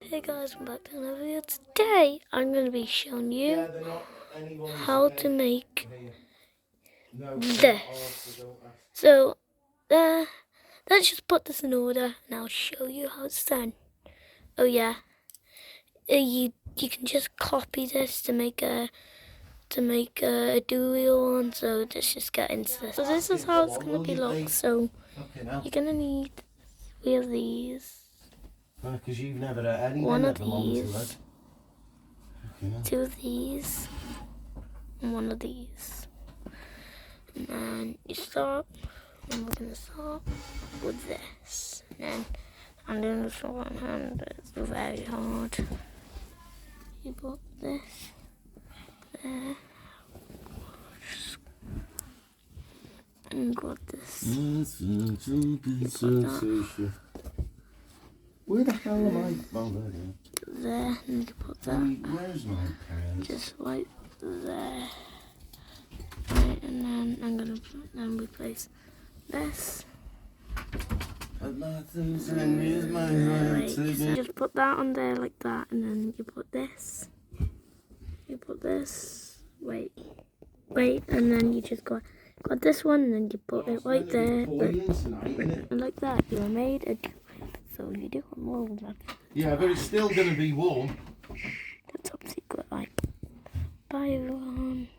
Hey guys, welcome back to another video. Today I'm going to be showing you how to make this. So let's just put this in order and I'll show you how it's done. Oh yeah, you can just copy this to make a dual one. So let's just get into this. So this is how it's going to be looked. So you're going to need 3 of these. Because you've never had any. One of these, 2 of these, and 1 of these. And then you start, and we're going to start with this. And then I'm doing this with one hand, but it's very hard. You put this there. And you got this. Where the hell am I? Oh, there, and you put that. Where's my parents? Just right there. Right, and then I'm gonna replace this. Just put that on there like that, and then you put this. You put this. Wait, and then you just got this one, and then you put it right there, like that. You made a. So you do one more with that. Yeah, but it's still going to be warm. The top secret, like. Bye everyone.